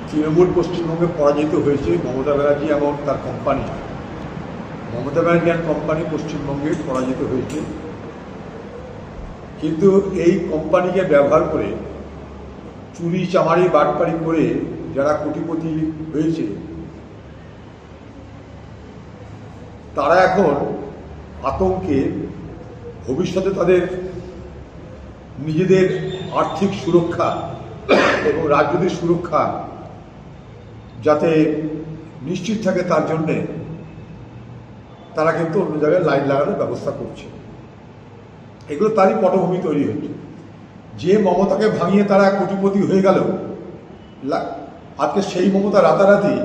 তৃণমূল পশ্চিমবঙ্গে পরাজিত হয়েছে মমতা ব্যানার্জি এবং তার কোম্পানি। মমতা ব্যানার্জি আর কোম্পানি পশ্চিমবঙ্গে পরাজিত হয়েছে, কিন্তু এই কোম্পানিকে ব্যবহার করে চুরি চামারি বাটপারি করে যারা কোটিপতি হয়েছে তারা এখন আতঙ্কে ভবিষ্যতে তাদের নিজেদের আর্থিক সুরক্ষা এবং রাজনৈতিক সুরক্ষা যাতে নিশ্চিত থাকে তার জন্যে তারা কিন্তু অন্য জায়গায় লাইন লাগানোর ব্যবস্থা করছে। এগুলো তারই পটভূমি তৈরি হচ্ছে। যে মমতাকে ভাঙিয়ে তারা কোটিপতি হয়ে গেল, আজকে সেই মমতা রাতারাতি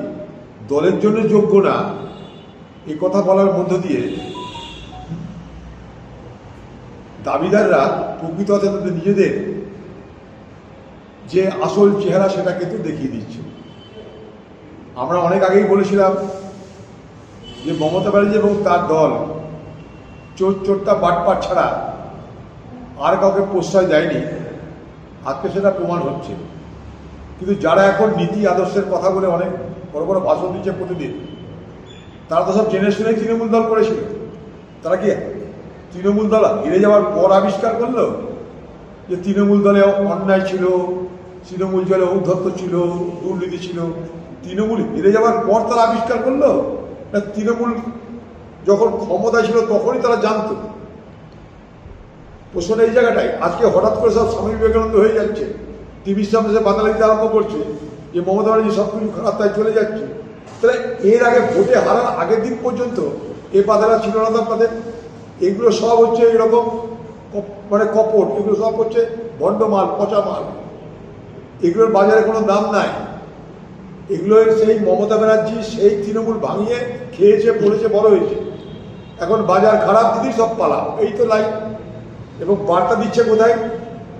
দলের জন্য যোগ্য না এ কথা বলার মধ্য দিয়ে দাবিদাররা প্রকৃত অর্থে তাদের নিজেদের যে আসল চেহারা সেটা কিন্তু দেখিয়ে দিচ্ছে। আমরা অনেক আগেই বলেছিলাম যে মমতা ব্যানার্জি এবং তার দল চোর চোরটা বাটপাট ছাড়া আর কাউকে প্রশ্রয় দেয়নি। আজকে সেটা প্রমাণ হচ্ছে। কিন্তু যারা এখন নীতি আদর্শের কথা বলে অনেক বড় বড় ভাষণ দিচ্ছে প্রতিদিন, তারা তো সব জেনে শুনেই তৃণমূল দল করেছিল। তারা কি তৃণমূল দল হেরে যাওয়ার পর আবিষ্কার করলো যে তৃণমূল দলে অন্যায় ছিল, তৃণমূল দলে ঔদ্ধত্য ছিল, দুর্নীতি ছিল? তৃণমূল হেরে যাওয়ার পর তারা আবিষ্কার করলো না তৃণমূল যখন ক্ষমতায় ছিল তখনই তারা জানতো? প্রশ্নটা এই জায়গাটাই। আজকে হঠাৎ করে সব স্বামী বিবেকানন্দ হয়ে যাচ্ছে, টিভির সামনে সে বাধা দিতে আরম্ভ করছে যে মমতা ব্যানার্জি সব কিছু খারাপ তাই চলে যাচ্ছে। তাহলে এর আগে ভোটে হারার আগের দিন পর্যন্ত এ বাধাটা ছিল না তাদের? এগুলো সব হচ্ছে এরকম মানে কপট, এগুলো সব হচ্ছে ভণ্ড মাল, পচা মাল। এগুলোর বাজারে কোনো দাম নাই। এগুলো সেই মমতা ব্যানার্জি সেই তৃণমূল ভাঙিয়ে খেয়েছে, পড়েছে, বড় হয়েছে। এখন বাজার খারাপ দিদি সব পালাও, এই তো লাইন। এবং বার্তা দিচ্ছে কোথায়?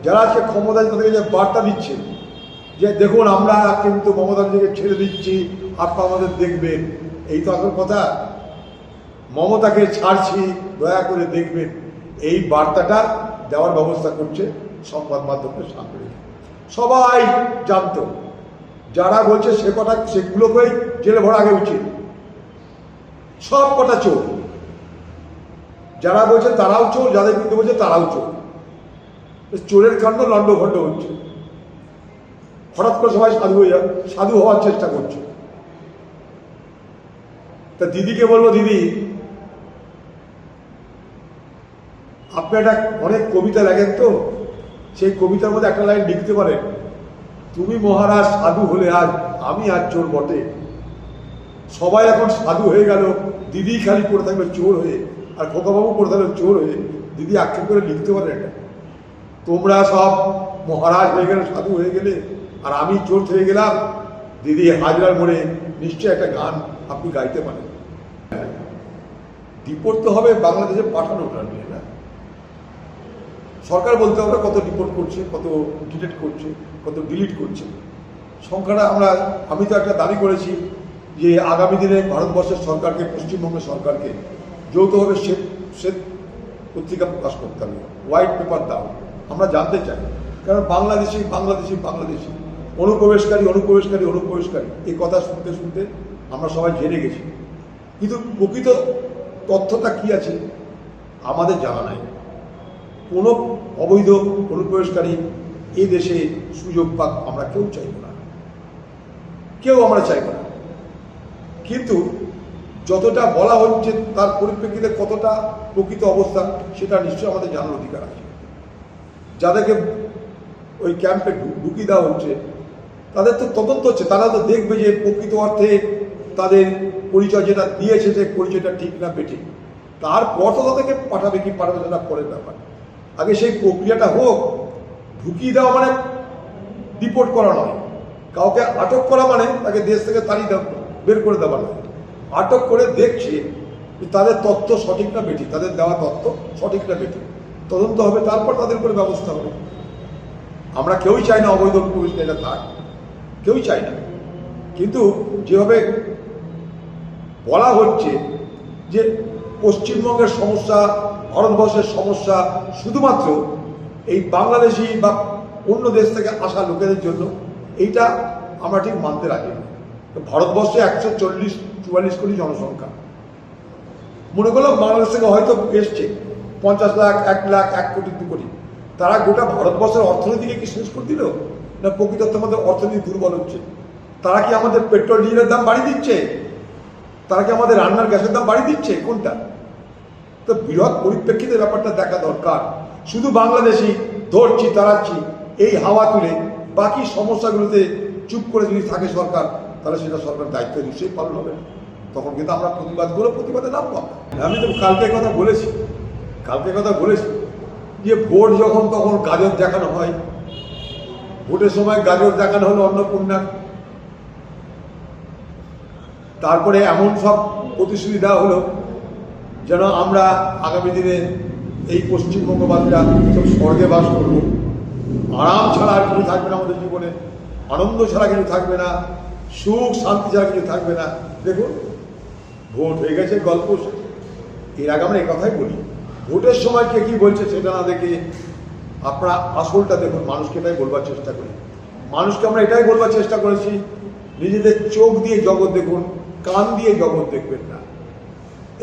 যারা আজকে ক্ষমতায় তাদেরকে যে বার্তা দিচ্ছে যে দেখুন আমরা কিন্তু মমতা ব্যানার্জিকে ছেড়ে দিচ্ছি, আপনারা আমাদের দেখবেন, এই তো আসল কথা। মমতাকে ছাড়ছি, দয়া করে দেখবেন, এই বার্তাটা দেওয়ার ব্যবস্থা করছে সংবাদ মাধ্যমের সামনে। সবাই জানতো, যারা বলছে সে কটা সেগুলোকেই জেলে ভরা আগে উচিত। সব কটা চোর, যারা বলছে তারাও চোর, যাদের বিরুদ্ধে বলছে তারাও চোর। চোরের কাণ্ড লণ্ডভণ্ড হচ্ছে। হঠাৎ করে সবাই সাধু হওয়ার চেষ্টা করছে। তা দিদিকে বলবো, দিদি আপনি একটা অনেক কবিতা লেখেন তো, সেই কবিতার মধ্যে একটা লাইন লিখতে পারেন, তুমি মহারাজ সাধু হলে আজ আমি আজ চোর বটে। সবাই এখন সাধু হয়ে গেল, দিদি খালি পড়ে থাকবে চোর হয়ে, আর খোকাবাবু পড়ে থাকবে চোর হয়ে। দিদি আক্ষেপ করে লিখতে পারেন এটা, তোমরা সব মহারাজ হয়ে গেলে, সাধু হয়ে গেলে, আর আমি চোর হয়ে গেলাম। দিদি হাজরার মোড়ে নিশ্চয়ই একটা গান আপনি গাইতে পারেন। ডিপোর্ট তো হবে বাংলাদেশে পাঠানোটা নিয়ে না, সরকার বলতে হবে কত ডিপোর্ট করছে, কত ডিলিট করছে, কত ডিলিট করছে। সংখ্যাটা আমি তো একটা দাবি করেছি যে আগামী দিনে ভারতবর্ষের সরকারকে, পশ্চিমবঙ্গের সরকারকে যৌথভাবে শ্বেত পত্রিকা প্রকাশ করতে হবে, হোয়াইট পেপার দাও। আমরা জানতে চাই, কারণ বাংলাদেশি বাংলাদেশি বাংলাদেশি, অনুপ্রবেশকারী অনুপ্রবেশকারী অনুপ্রবেশকারী, এই কথা শুনতে শুনতে আমরা সবাই জেনে গেছি। কিন্তু প্রকৃত তথ্যটা কি আছে আমাদের জানা নাই। কোনো অবৈধ অনুপ্রবেশকারী এই দেশে সুযোগ পাক আমরা কেউ চাইব না, কেউ আমরা চাইব না। কিন্তু যতটা বলা হচ্ছে তার পরিপ্রেক্ষিতে কতটা প্রকৃত অবস্থা সেটা নিশ্চয়ই আমাদের জানার অধিকার আছে। যাদেরকে ওই ক্যাম্পে ঢুকিয়ে দেওয়া হচ্ছে তাদের তো তদন্ত হচ্ছে, তারা তো দেখবে যে প্রকৃত অর্থে তাদের পরিচয় যেটা দিয়েছে যে পরিচয়টা ঠিক না বেঠিক। তারপর তো তাদেরকে পাঠাবে কি পাঠাবে সেটা পরের ব্যাপার। আগে সেই প্রক্রিয়াটা হোক। ঢুকিয়ে দেওয়া মানে ডিপোর্ট করা নয়, কাউকে আটক করা মানে তাকে দেশ থেকে তাড়িয়ে বের করে দেওয়া নয়। আটক করে দেখছে তাদের তথ্য সঠিক না বেঠিক, তাদের দেওয়া তথ্য সঠিক না বেঠিক, তদন্ত হবে, তারপর তাদের উপরে ব্যবস্থা হবে। আমরা কেউই চাই না অবৈধ অনুপ্রবেশকারীরা থাক, কেউই চাই না। কিন্তু যেভাবে বলা হচ্ছে যে পশ্চিমবঙ্গের সমস্যা, ভারতবর্ষের সমস্যা শুধুমাত্র এই বাংলাদেশি বা অন্য দেশ থেকে আসা লোকেদের জন্য, এইটা আমরা ঠিক মানতে রাজি না। ভারতবর্ষে 144 কোটি জনসংখ্যা, মনে করলাম বাংলাদেশ থেকে হয়তো এসছে 50 লাখ, 1 লাখ, 1 কোটি, 2 কোটি, তারা গোটা ভারতবর্ষের অর্থনীতিকে কি শেষ করে দিল? না প্রকৃতত আমাদের অর্থনীতি দুর্বল হচ্ছে? তারা কি আমাদের পেট্রোল ডিজেলের দাম বাড়িয়ে দিচ্ছে? তারা কি আমাদের রান্নার গ্যাসের দাম বাড়িয়ে দিচ্ছে? কোনটা? তো বৃহৎ পরিপ্রেক্ষিতে ব্যাপারটা দেখা দরকার। শুধু বাংলাদেশি ধরছি তাড়াচ্ছি এই হাওয়া তুলে বাকি সমস্যাগুলোতে চুপ করে যদি থাকে সরকার, তাহলে সেটা সরকার দায়িত্ব নিশ্চয়ই পালন হবে না। তখন কিন্তু আমরা প্রতিবাদে নামবো। আমি তো কালকে কথা বলেছি যে ভোট যখন তখন গাজর দেখানো হয়, ভোটের সময় গাজর দেখানো হলো অন্নপূর্ণা, তারপরে এমন সব প্রতিশ্রুতি দেওয়া হলো যেন আমরা আগামী দিনে এই পশ্চিমবঙ্গবাসীরা সব স্বর্গে বাস করব, আরাম ছাড়া আর কিছু থাকবে না আমাদের জীবনে, আনন্দ ছাড়া কিছু থাকবে না, সুখ শান্তি ছাড়া কিছু থাকবে না। দেখুন ভোট হয়ে গেছে, গল্প শেষ। এর আগে আমরা এই কথাই বলি, ভোটের সময় কে কি বলছে সেটা না দেখে আপনারা আসলটা দেখুন। মানুষকে এটাই বলবার চেষ্টা করি, মানুষকে আমরা এটাই বলবার চেষ্টা করেছি, নিজেদের চোখ দিয়ে জগৎ দেখুন, কান দিয়ে জগৎ দেখবেন না।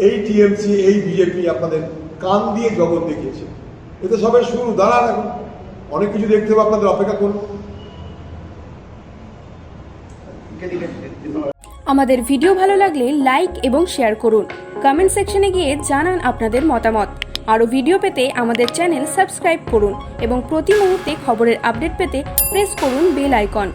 এই টিএমসি, এই বিজেপি আপনাদের কান দিয়ে জগৎ দেখিয়েছে। এতে সবাই শুরু, দাঁড়ান, এখন অনেক কিছু দেখতে হবে, আপনাদের অপেক্ষা করুন। আমাদের ভিডিও ভালো লাগলে লাইক এবং শেয়ার করুন। কমেন্ট সেকশনে গিয়ে জানান আপনাদের মতামত। আরও ভিডিও পেতে আমাদের চ্যানেল সাবস্ক্রাইব করুন এবং প্রতি মুহূর্তে খবরের আপডেট পেতে প্রেস করুন বেল আইকন।